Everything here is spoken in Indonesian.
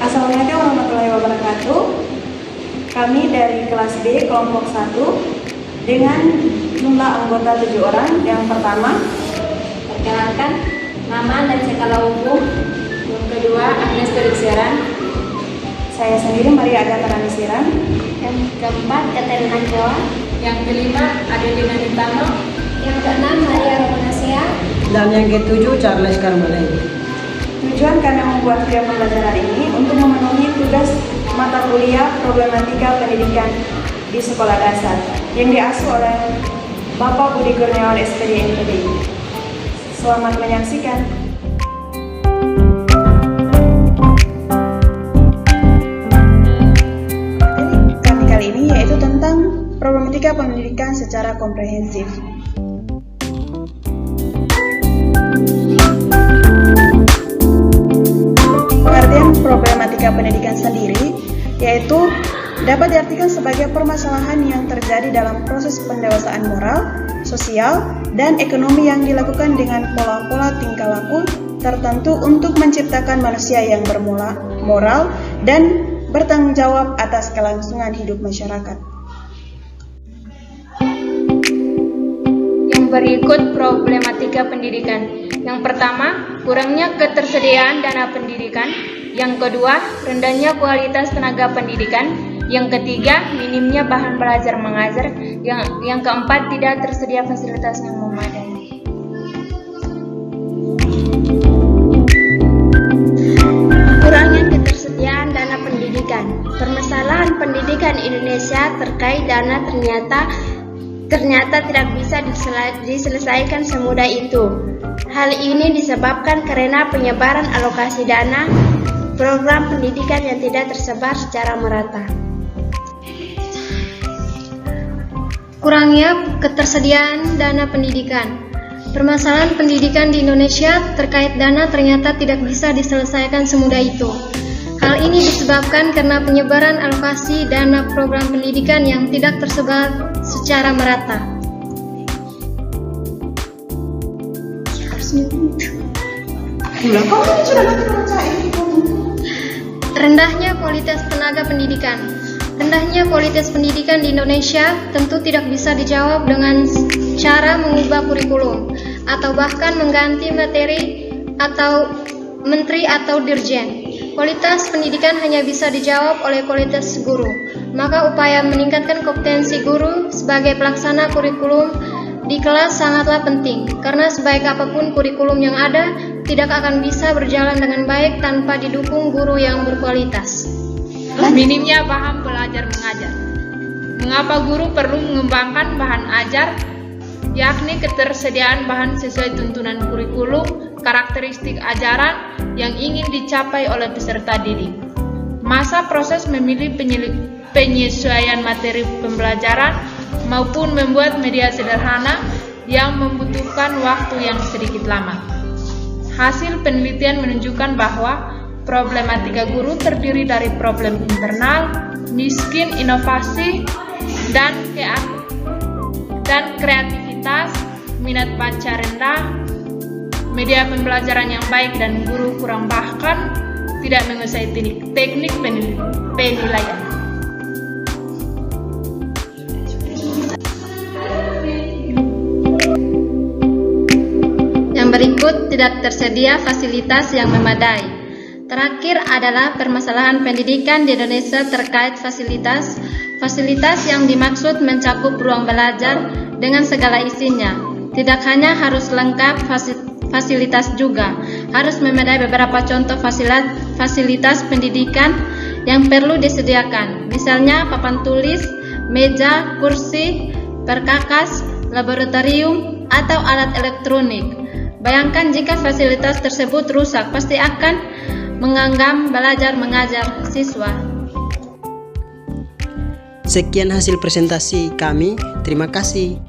Assalamualaikum warahmatullahi wabarakatuh. Kami dari kelas B kelompok 1 dengan jumlah anggota 7 orang. Yang pertama, perkenalkan, nama Nanseka Laumbu. Yang kedua, Agnes Terisiran. Saya sendiri Maria Agatha Ranisiran. Yang keempat, Katerina Jawa. Yang kelima, Adelina Nitano. Yang keenam, Maria Romanesia. Dan yang ketujuh, Charles Carmelay. Tujuan kami membuat video pembelajaran ini untuk memenuhi tugas mata kuliah problematika pendidikan di sekolah dasar yang diasuh oleh Bapak Budi Kurniawan SPD NPD. Selamat menyaksikan. Materi kali ini yaitu tentang problematika pendidikan secara komprehensif. Pengertian problematika pendidikan sendiri yaitu dapat diartikan sebagai permasalahan yang terjadi dalam proses pendewasaan moral, sosial, dan ekonomi yang dilakukan dengan pola-pola tingkah laku tertentu untuk menciptakan manusia yang bermoral dan bertanggung jawab atas kelangsungan hidup masyarakat. Yang berikut problematika pendidikan. Yang pertama, kurangnya ketersediaan dana pendidikan. Yang kedua, rendahnya kualitas tenaga pendidikan. Yang ketiga, minimnya bahan belajar mengajar. Yang keempat, tidak tersedia fasilitas yang memadai. Kurangnya ketersediaan dana pendidikan. Permasalahan pendidikan Indonesia terkait dana ternyata tidak bisa diselesaikan semudah itu. Hal ini disebabkan karena penyebaran alokasi dana program pendidikan yang tidak tersebar secara merata. Kurangnya ketersediaan dana pendidikan. Permasalahan pendidikan di Indonesia terkait dana ternyata tidak bisa diselesaikan semudah itu. Hal ini disebabkan karena penyebaran alokasi dana program pendidikan yang tidak tersebar secara merata. Rendahnya kualitas tenaga pendidikan. Rendahnya kualitas pendidikan di Indonesia tentu tidak bisa dijawab dengan cara mengubah kurikulum atau bahkan mengganti materi atau menteri atau dirjen. Kualitas pendidikan hanya bisa dijawab oleh kualitas guru. Maka upaya meningkatkan kompetensi guru sebagai pelaksana kurikulum di kelas sangatlah penting, karena sebaik apapun kurikulum yang ada, tidak akan bisa berjalan dengan baik tanpa didukung guru yang berkualitas. Minimnya bahan belajar mengajar. Mengapa guru perlu mengembangkan bahan ajar, yakni ketersediaan bahan sesuai tuntunan kurikulum, karakteristik ajaran yang ingin dicapai oleh peserta didik. Masa proses memilih penyesuaian materi pembelajaran maupun membuat media sederhana yang membutuhkan waktu yang sedikit lama. Hasil penelitian menunjukkan bahwa problematika guru terdiri dari problem internal, miskin inovasi, dan kreativitas, minat baca rendah, media pembelajaran yang baik dan guru kurang, bahkan tidak menguasai teknik penilaian. Yang berikut, tidak tersedia fasilitas yang memadai. Terakhir adalah permasalahan pendidikan di Indonesia terkait fasilitas. Fasilitas yang dimaksud mencakup ruang belajar dengan segala isinya. Tidak hanya harus lengkap, fasilitas juga harus memadai. Beberapa contoh fasilitas pendidikan yang perlu disediakan, misalnya papan tulis, meja, kursi, perkakas, laboratorium, atau alat elektronik. Bayangkan jika fasilitas tersebut rusak, pasti akan mengganggu belajar mengajar siswa. Sekian hasil presentasi kami. Terima kasih.